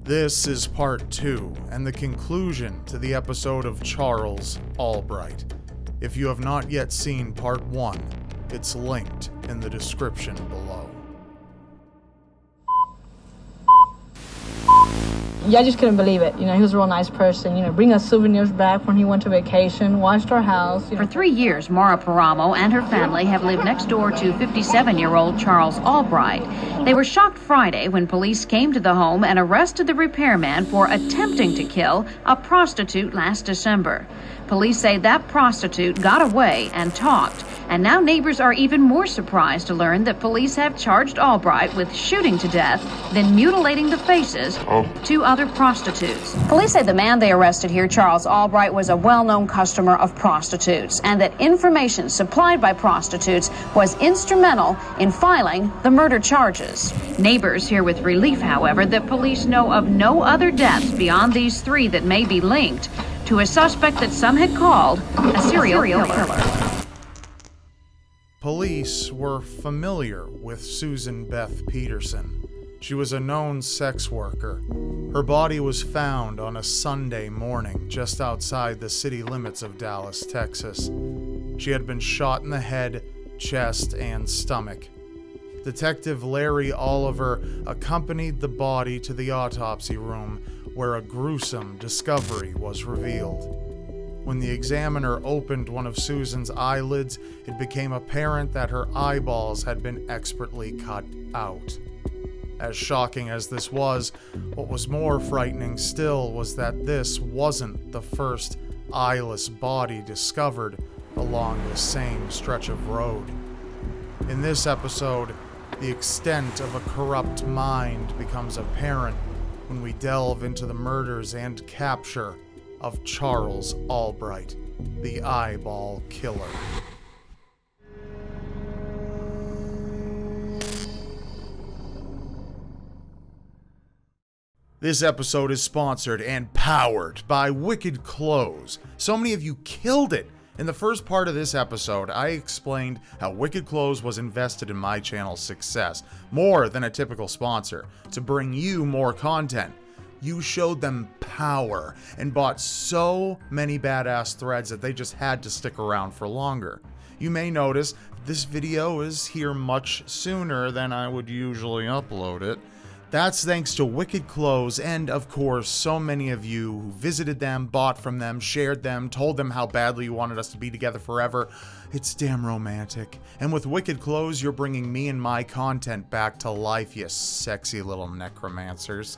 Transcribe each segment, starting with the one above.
This is part 2 and the conclusion to the episode of Charles Albright. If you have not yet seen part 1, it's linked in the description below. Yeah, I just couldn't believe it. He was a real nice person. Bring us souvenirs back when he went to vacation, watched our house. For 3 years, Maura Paramo and her family have lived next door to 57-year-old Charles Albright. They were shocked Friday when police came to the home and arrested the repairman for attempting to kill a prostitute last December. Police say that prostitute got away and talked, and now neighbors are even more surprised to learn that police have charged Albright with shooting to death, then mutilating the faces of 2 other prostitutes. Police say the man they arrested here, Charles Albright, was a well-known customer of prostitutes, and that information supplied by prostitutes was instrumental in filing the murder charges. Neighbors hear with relief, however, that police know of no other deaths beyond these 3 that may be linked to a suspect that some had called a serial killer. Police were familiar with Susan Beth Peterson. She was a known sex worker. Her body was found on a Sunday morning just outside the city limits of Dallas, Texas. She had been shot in the head, chest, and stomach. Detective Larry Oliver accompanied the body to the autopsy room where a gruesome discovery was revealed. When the examiner opened one of Susan's eyelids, it became apparent that her eyeballs had been expertly cut out. As shocking as this was, what was more frightening still was that this wasn't the first eyeless body discovered along the same stretch of road. In this episode, the extent of a corrupt mind becomes apparent when we delve into the murders and capture of Charles Albright, the eyeball killer. This episode is sponsored and powered by Wicked Clothes. So many of you killed it. In the first part of this episode, I explained how Wicked Clothes was invested in my channel's success, more than a typical sponsor, to bring you more content. You showed them power and bought so many badass threads that they just had to stick around for longer. You may notice this video is here much sooner than I would usually upload it. That's thanks to Wicked Clothes and, of course, so many of you who visited them, bought from them, shared them, told them how badly you wanted us to be together forever. It's damn romantic. And with Wicked Clothes, you're bringing me and my content back to life, you sexy little necromancers.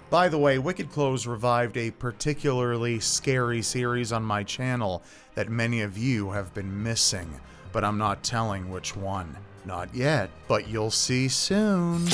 By the way, Wicked Clothes revived a particularly scary series on my channel that many of you have been missing, but I'm not telling which one. Not yet, but you'll see soon.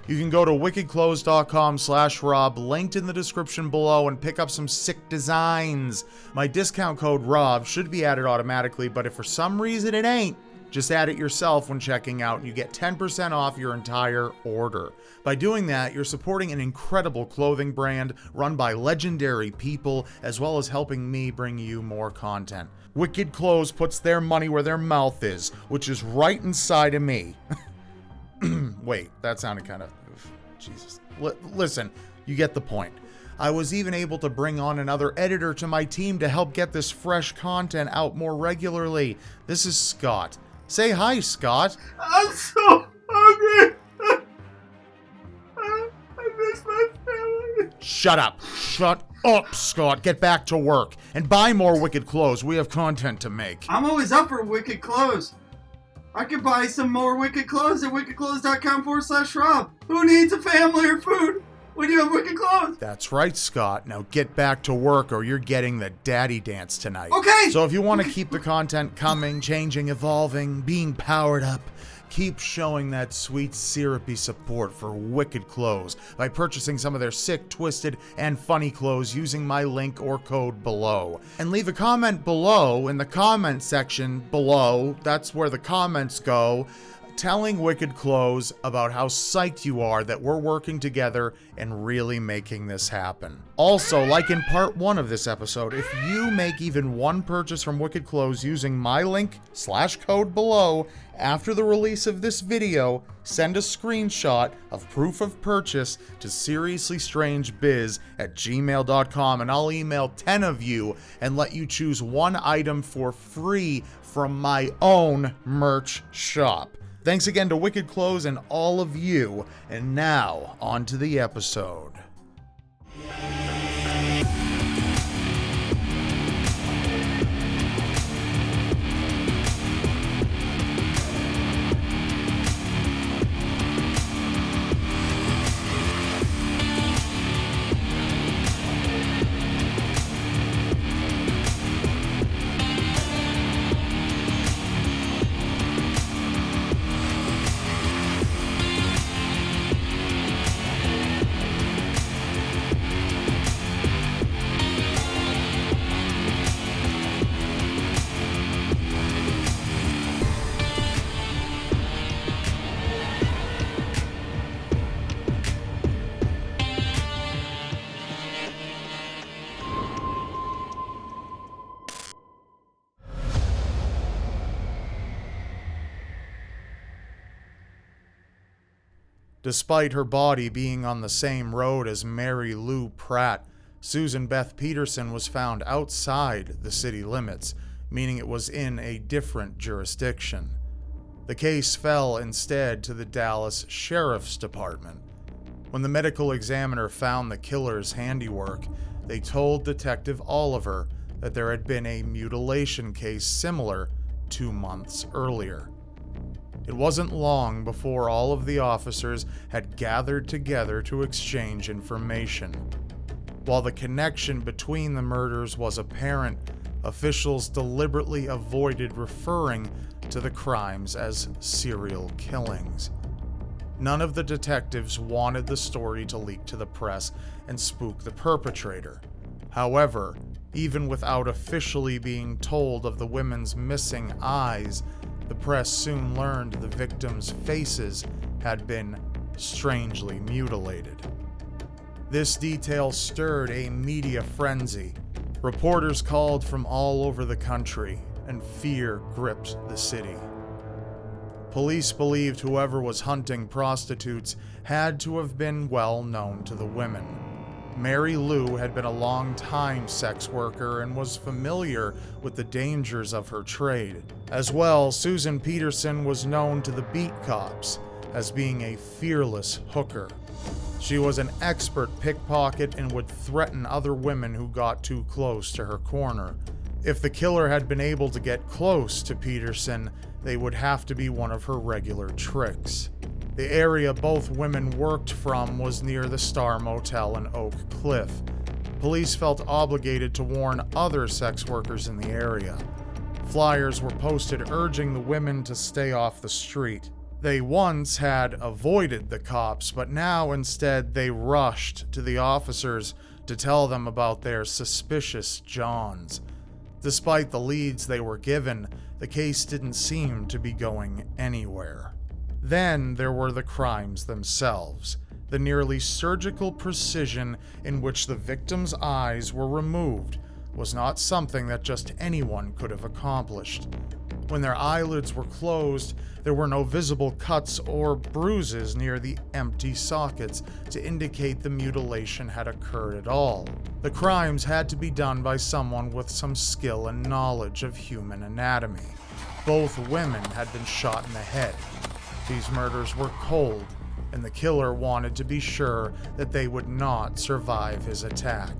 You can go to wickedclothes.com/Rob, linked in the description below, and pick up some sick designs. My discount code ROB should be added automatically, but if for some reason it ain't, just add it yourself when checking out and you get 10% off your entire order. By doing that, you're supporting an incredible clothing brand run by legendary people, as well as helping me bring you more content. Wicked Clothes puts their money where their mouth is, which is right inside of me. Wait, that sounded kind of... Jesus. Listen, you get the point. I was even able to bring on another editor to my team to help get this fresh content out more regularly. This is Scott. Say hi, Scott. I'm so hungry. I miss my family. Shut up. Shut up, Scott. Get back to work. And buy more Wicked Clothes. We have content to make. I'm always up for Wicked Clothes. I could buy some more Wicked Clothes at wickedclothes.com/Rob. Who needs a family or food when you have Wicked Clothes? That's right, Scott. Now get back to work or you're getting the daddy dance tonight. Okay! So if you want to keep the content coming, changing, evolving, being powered up, keep showing that sweet syrupy support for Wicked Clothes by purchasing some of their sick, twisted, and funny clothes using my link or code below. And leave a comment below in the comment section below. That's where the comments go. telling Wicked Clothes about how psyched you are that we're working together and really making this happen. Also, like in part 1 of this episode, if you make even one purchase from Wicked Clothes using my link / code below after the release of this video, send a screenshot of proof of purchase to seriouslystrangebiz@gmail.com and I'll email 10 of you and let you choose one item for free from my own merch shop. Thanks again to Wicked Clothes and all of you, and now on to the episode. Despite her body being on the same road as Mary Lou Pratt, Susan Beth Peterson was found outside the city limits, meaning it was in a different jurisdiction. The case fell instead to the Dallas Sheriff's Department. When the medical examiner found the killer's handiwork, they told Detective Oliver that there had been a mutilation case similar 2 months earlier. It wasn't long before all of the officers had gathered together to exchange information. While the connection between the murders was apparent, officials deliberately avoided referring to the crimes as serial killings. None of the detectives wanted the story to leak to the press and spook the perpetrator. However, even without officially being told of the women's missing eyes, the press soon learned the victims' faces had been strangely mutilated. This detail stirred a media frenzy. Reporters called from all over the country, and fear gripped the city. Police believed whoever was hunting prostitutes had to have been well known to the women. Mary Lou had been a long-time sex worker and was familiar with the dangers of her trade. As well, Susan Peterson was known to the beat cops as being a fearless hooker. She was an expert pickpocket and would threaten other women who got too close to her corner. If the killer had been able to get close to Peterson, they would have to be one of her regular tricks. The area both women worked from was near the Star Motel in Oak Cliff. Police felt obligated to warn other sex workers in the area. Flyers were posted urging the women to stay off the street. They once had avoided the cops, but now instead they rushed to the officers to tell them about their suspicious Johns. Despite the leads they were given, the case didn't seem to be going anywhere. Then there were the crimes themselves. The nearly surgical precision in which the victim's eyes were removed was not something that just anyone could have accomplished. When their eyelids were closed, there were no visible cuts or bruises near the empty sockets to indicate the mutilation had occurred at all. The crimes had to be done by someone with some skill and knowledge of human anatomy. Both women had been shot in the head. These murders were cold, and the killer wanted to be sure that they would not survive his attack.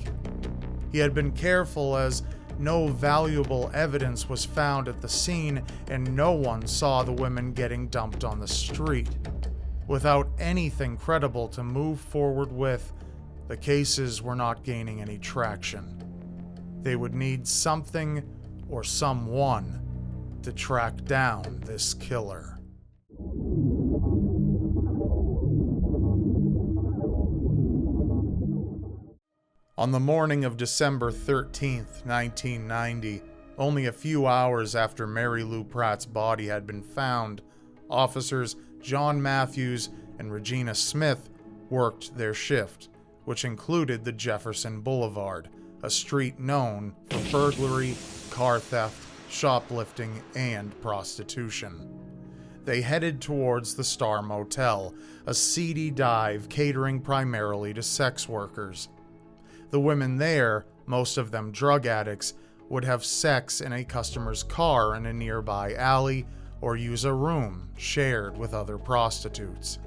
He had been careful as no valuable evidence was found at the scene and no one saw the women getting dumped on the street. Without anything credible to move forward with, the cases were not gaining any traction. They would need something or someone to track down this killer. On the morning of December 13th, 1990, only a few hours after Mary Lou Pratt's body had been found, Officers John Matthews and Regina Smith worked their shift, which included the Jefferson Boulevard, a street known for burglary, car theft, shoplifting, and prostitution. They headed towards the Star Motel, a seedy dive catering primarily to sex workers. The women there, most of them drug addicts, would have sex in a customer's car in a nearby alley or use a room shared with other prostitutes.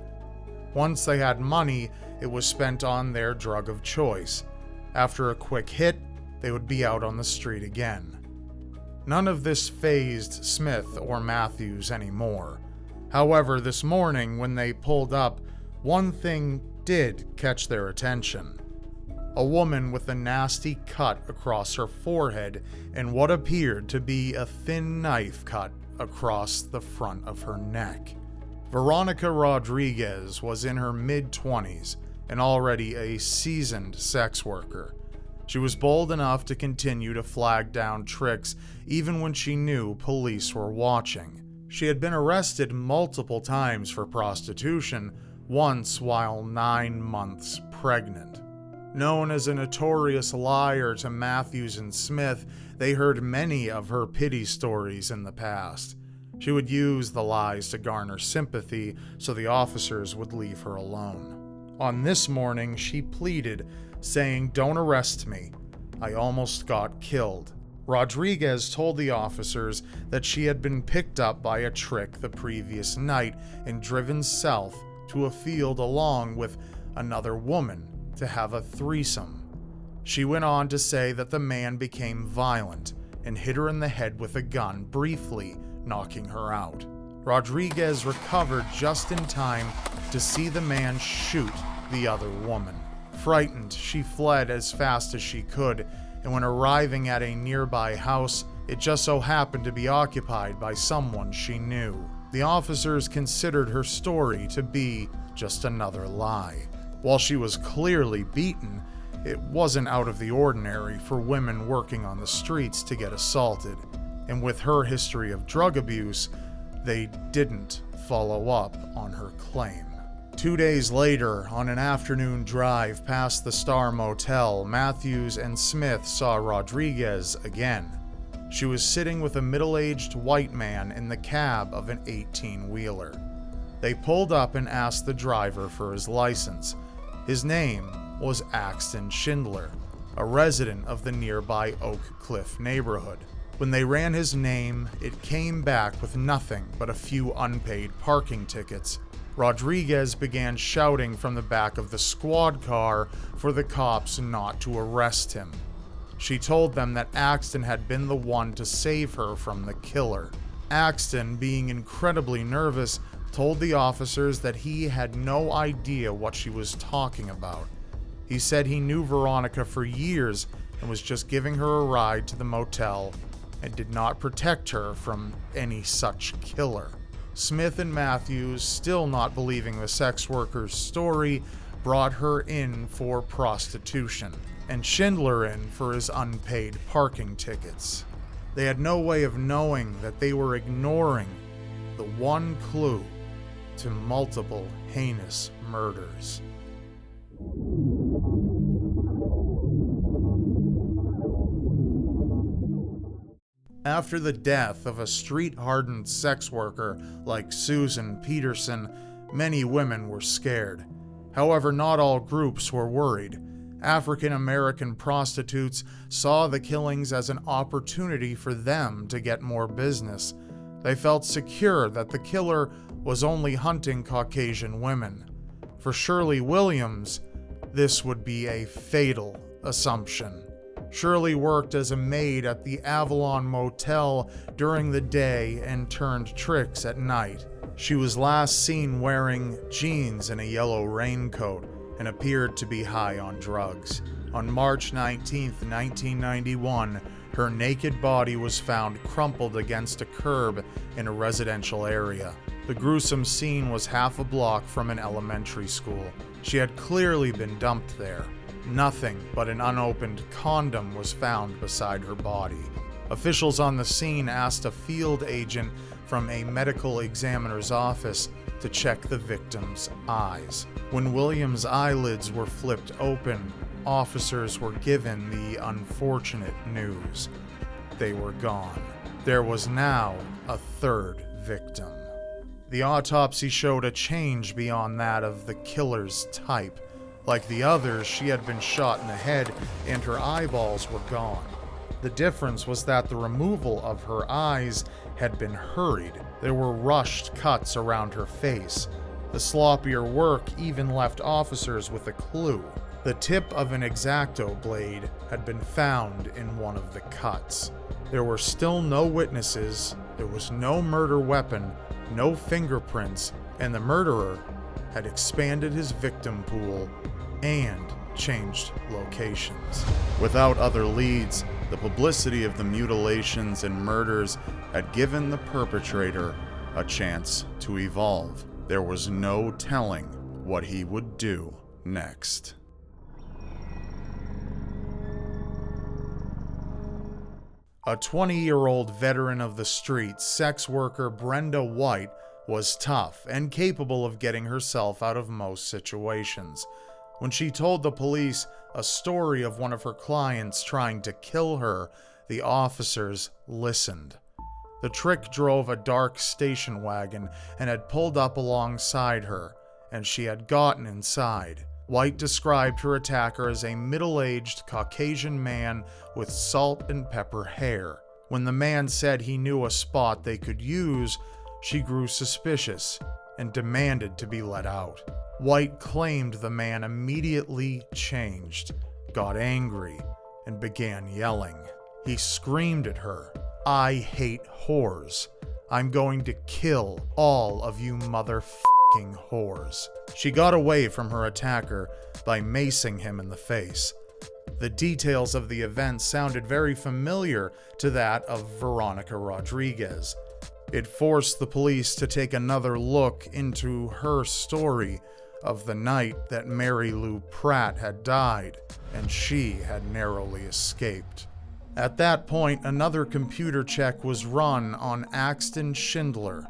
Once they had money, it was spent on their drug of choice. After a quick hit, they would be out on the street again. None of this fazed Smith or Matthews anymore. However, this morning when they pulled up, one thing did catch their attention. A woman with a nasty cut across her forehead and what appeared to be a thin knife cut across the front of her neck. Veronica Rodriguez was in her mid-20s and already a seasoned sex worker. She was bold enough to continue to flag down tricks even when she knew police were watching. She had been arrested multiple times for prostitution, once while 9 months pregnant. Known as a notorious liar to Matthews and Smith, they heard many of her pity stories in the past. She would use the lies to garner sympathy so the officers would leave her alone. On this morning, she pleaded, saying, "Don't arrest me. I almost got killed." Rodriguez told the officers that she had been picked up by a trick the previous night and driven south to a field along with another woman to have a threesome. She went on to say that the man became violent and hit her in the head with a gun, briefly knocking her out. Rodriguez recovered just in time to see the man shoot the other woman. Frightened, she fled as fast as she could, and when arriving at a nearby house, it just so happened to be occupied by someone she knew. The officers considered her story to be just another lie. While she was clearly beaten, it wasn't out of the ordinary for women working on the streets to get assaulted, and with her history of drug abuse, they didn't follow up on her claim. 2 days later, on an afternoon drive past the Star Motel, Matthews and Smith saw Rodriguez again. She was sitting with a middle-aged white man in the cab of an 18-wheeler. They pulled up and asked the driver for his license. His name was Axton Schindler, a resident of the nearby Oak Cliff neighborhood. When they ran his name, it came back with nothing but a few unpaid parking tickets. Rodriguez began shouting from the back of the squad car for the cops not to arrest him. She told them that Axton had been the one to save her from the killer. Axton, being incredibly nervous, told the officers that he had no idea what she was talking about. He said he knew Veronica for years and was just giving her a ride to the motel and did not protect her from any such killer. Smith and Matthews, still not believing the sex worker's story, brought her in for prostitution, and Schindler in for his unpaid parking tickets. They had no way of knowing that they were ignoring the one clue to multiple heinous murders. After the death of a street-hardened sex worker like Susan Peterson, many women were scared. However, not all groups were worried. African American prostitutes saw the killings as an opportunity for them to get more business. They felt secure that the killer was only hunting Caucasian women. For Shirley Williams, this would be a fatal assumption. Shirley worked as a maid at the Avalon Motel during the day and turned tricks at night. She was last seen wearing jeans and a yellow raincoat and appeared to be high on drugs. On March 19, 1991, her naked body was found crumpled against a curb in a residential area. The gruesome scene was half a block from an elementary school. She had clearly been dumped there. Nothing but an unopened condom was found beside her body. Officials on the scene asked a field agent from a medical examiner's office to check the victim's eyes. When Williams' eyelids were flipped open, officers were given the unfortunate news. They were gone. There was now a third victim. The autopsy showed a change beyond that of the killer's type. Like the others, she had been shot in the head and her eyeballs were gone. The difference was that the removal of her eyes had been hurried. There were rushed cuts around her face. The sloppier work even left officers with a clue. The tip of an X-Acto blade had been found in one of the cuts. There were still no witnesses, there was no murder weapon, no fingerprints, and the murderer had expanded his victim pool and changed locations. Without other leads, the publicity of the mutilations and murders had given the perpetrator a chance to evolve. There was no telling what he would do next. A 20-year-old veteran of the streets, sex worker Brenda White, was tough and capable of getting herself out of most situations. When she told the police a story of one of her clients trying to kill her, the officers listened. The trick drove a dark station wagon and had pulled up alongside her, and she had gotten inside. White described her attacker as a middle-aged Caucasian man with salt and pepper hair. When the man said he knew a spot they could use, she grew suspicious and demanded to be let out. White claimed the man immediately changed, got angry, and began yelling. He screamed at her, "I hate whores. I'm going to kill all of you motherfucking whores." She got away from her attacker by macing him in the face. The details of the event sounded very familiar to that of Veronica Rodriguez. It forced the police to take another look into her story of the night that Mary Lou Pratt had died, and she had narrowly escaped. At that point, another computer check was run on Axton Schindler.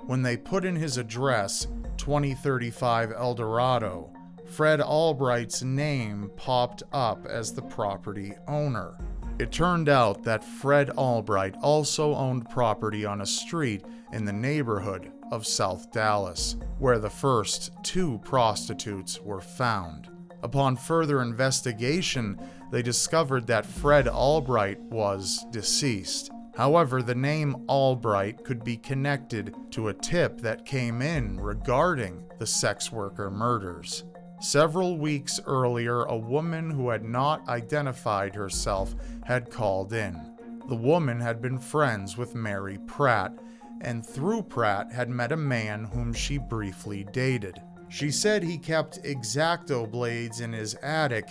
When they put in his address, 2035 El Dorado, Fred Albright's name popped up as the property owner. It turned out that Fred Albright also owned property on a street in the neighborhood of South Dallas, where the first two prostitutes were found. Upon further investigation, they discovered that Fred Albright was deceased. However, the name Albright could be connected to a tip that came in regarding the sex worker murders. Several weeks earlier, a woman who had not identified herself had called in. The woman had been friends with Mary Pratt, and through Pratt had met a man whom she briefly dated. She said he kept X-Acto blades in his attic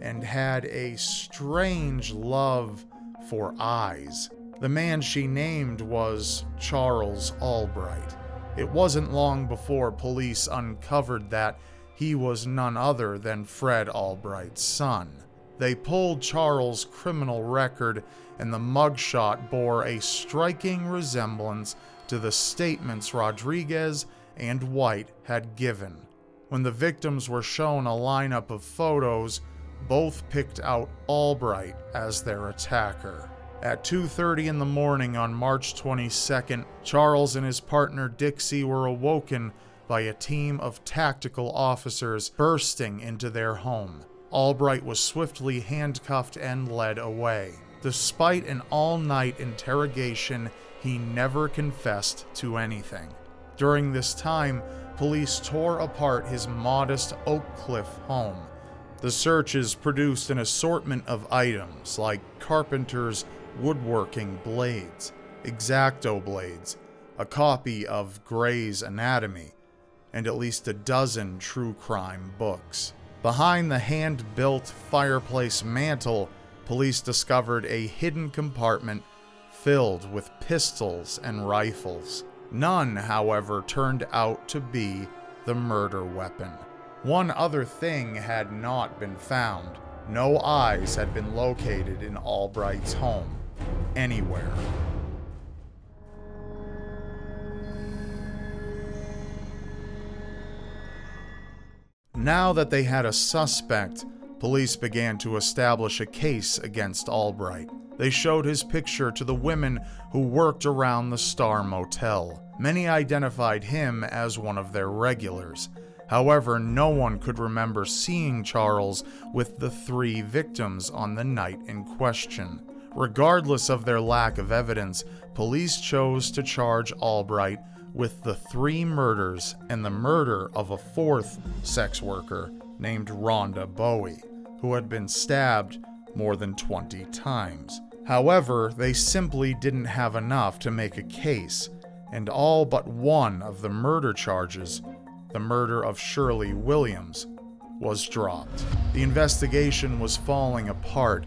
and had a strange love for eyes. The man she named was Charles Albright. It wasn't long before police uncovered that he was none other than Fred Albright's son. They pulled Charles' criminal record, and the mugshot bore a striking resemblance to the statements Rodriguez and White had given. When the victims were shown a lineup of photos, both picked out Albright as their attacker. At 2:30 in the morning on March 22nd, Charles and his partner Dixie were awoken by a team of tactical officers bursting into their home. Albright was swiftly handcuffed and led away. Despite an all-night interrogation, he never confessed to anything. During this time, police tore apart his modest Oak Cliff home. The searches produced an assortment of items like carpenter's woodworking blades, X-Acto blades, a copy of Gray's Anatomy, and at least a dozen true crime books. Behind the hand-built fireplace mantel, police discovered a hidden compartment filled with pistols and rifles. None, however, turned out to be the murder weapon. One other thing had not been found. No eyes had been located in Albright's home. anywhere. Now that they had a suspect, police began to establish a case against Albright. They showed his picture to the women who worked around the Star Motel. Many identified him as one of their regulars. However, no one could remember seeing Charles with the 3 victims on the night in question. Regardless of their lack of evidence, police chose to charge Albright with the 3 murders and the murder of a 4th sex worker named Rhonda Bowie, who had been stabbed more than 20 times. However, they simply didn't have enough to make a case, and all but one of the murder charges, the murder of Shirley Williams, was dropped. The investigation was falling apart,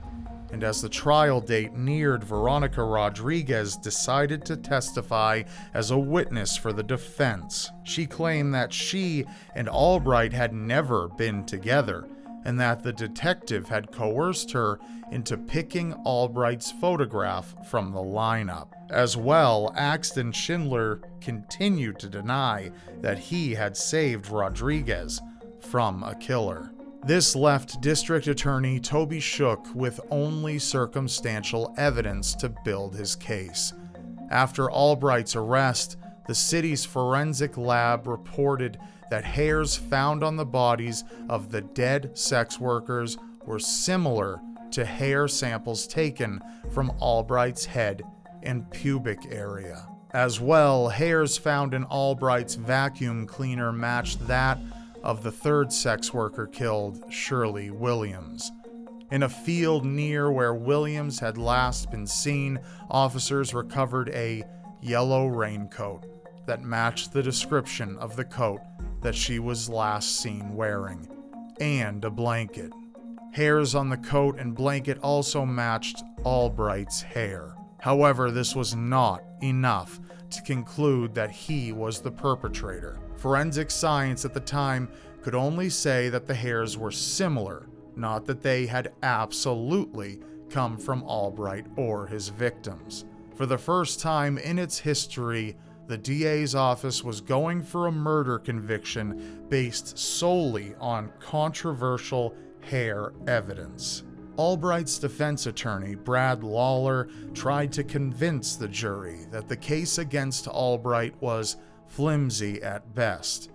and as the trial date neared, Veronica Rodriguez decided to testify as a witness for the defense. She claimed that she and Albright had never been together, and that the detective had coerced her into picking Albright's photograph from the lineup. As well, Axton Schindler continued to deny that he had saved Rodriguez from a killer. This left District Attorney Toby Shook with only circumstantial evidence to build his case. After Albright's arrest, the city's forensic lab reported that hairs found on the bodies of the dead sex workers were similar to hair samples taken from Albright's head and pubic area. As well, hairs found in Albright's vacuum cleaner matched that of the 3rd sex worker killed, Shirley Williams. In a field near where Williams had last been seen, officers recovered a yellow raincoat that matched the description of the coat that she was last seen wearing, and a blanket. Hairs on the coat and blanket also matched Albright's hair. However, this was not enough to conclude that he was the perpetrator. Forensic science at the time could only say that the hairs were similar, not that they had absolutely come from Albright or his victims. For the first time in its history, the DA's office was going for a murder conviction based solely on controversial hair evidence. Albright's defense attorney, Brad Lawler, tried to convince the jury that the case against Albright was flimsy at best.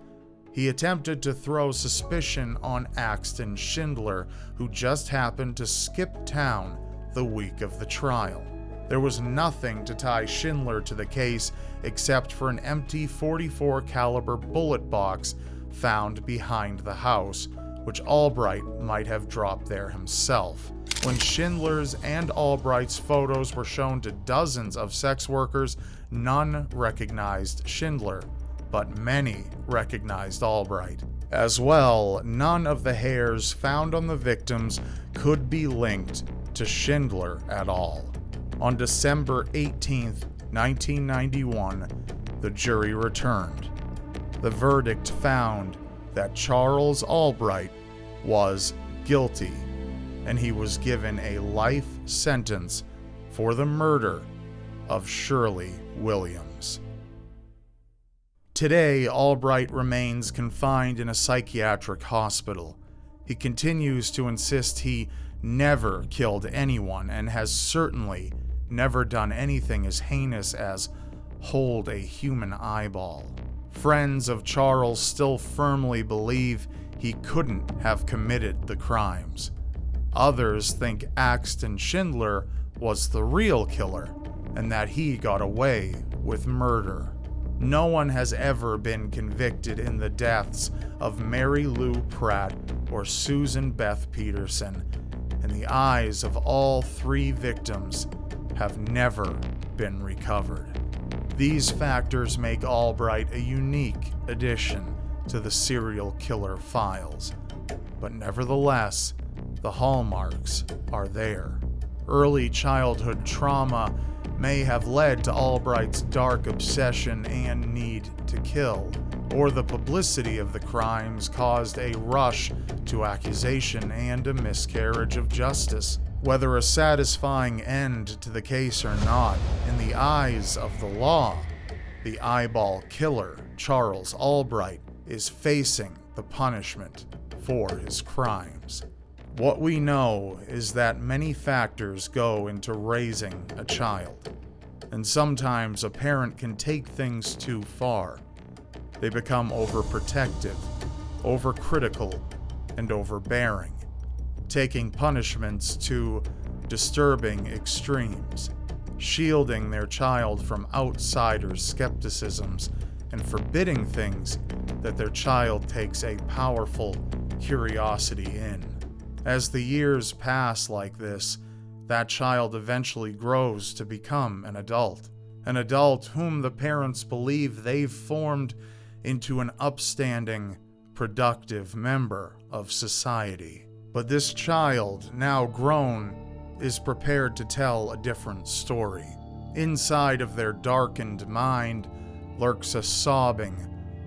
He attempted to throw suspicion on Axton Schindler, who just happened to skip town the week of the trial. There was nothing to tie Schindler to the case except for an empty .44 caliber bullet box found behind the house, which Albright might have dropped there himself. When Schindler's and Albright's photos were shown to dozens of sex workers, none recognized Schindler, but many recognized Albright. As well, none of the hairs found on the victims could be linked to Schindler at all. On December 18, 1991, the jury returned. The verdict found that Charles Albright was guilty, and he was given a life sentence for the murder of Shirley Williams. Today, Albright remains confined in a psychiatric hospital. He continues to insist he never killed anyone and has certainly never done anything as heinous as hold a human eyeball. Friends of Charles still firmly believe he couldn't have committed the crimes. Others think Axton Schindler was the real killer and that he got away with murder. No one has ever been convicted in the deaths of Mary Lou Pratt or Susan Beth Peterson, and the eyes of all 3 victims have never been recovered. These factors make Albright a unique addition to the serial killer files, but nevertheless, the hallmarks are there. Early childhood trauma may have led to Albright's dark obsession and need to kill, or the publicity of the crimes caused a rush to accusation and a miscarriage of justice. Whether a satisfying end to the case or not, in the eyes of the law, the eyeball killer, Charles Albright, is facing the punishment for his crimes. What we know is that many factors go into raising a child, and sometimes a parent can take things too far. They become overprotective, overcritical, and overbearing, taking punishments to disturbing extremes, shielding their child from outsiders' skepticisms, and forbidding things that their child takes a powerful curiosity in. As the years pass like this, that child eventually grows to become an adult whom the parents believe they've formed into an upstanding, productive member of society. But this child, now grown, is prepared to tell a different story. Inside of their darkened mind lurks a sobbing,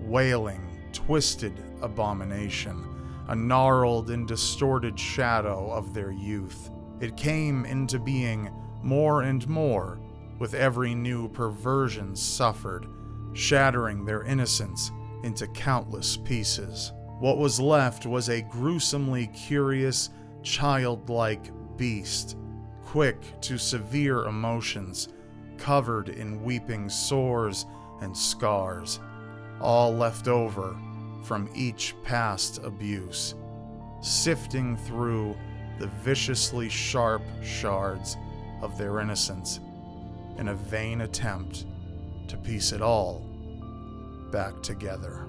wailing, twisted abomination, a gnarled and distorted shadow of their youth. It came into being more and more with every new perversion suffered, shattering their innocence into countless pieces. What was left was a gruesomely curious, childlike beast, quick to severe emotions, covered in weeping sores and scars, all left over from each past abuse, sifting through the viciously sharp shards of their innocence in a vain attempt to piece it all back together.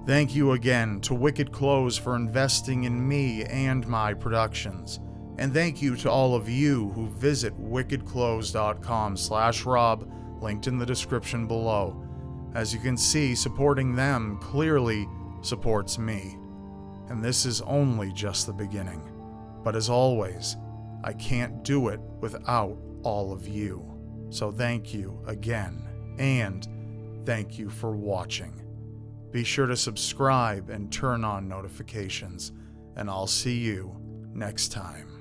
Thank you again to Wicked Clothes for investing in me and my productions. And thank you to all of you who visit wickedclothes.com/Rob, linked in the description below. As you can see, supporting them clearly supports me. And this is only just the beginning. But as always, I can't do it without all of you. So thank you again, and thank you for watching. Be sure to subscribe and turn on notifications, and I'll see you next time.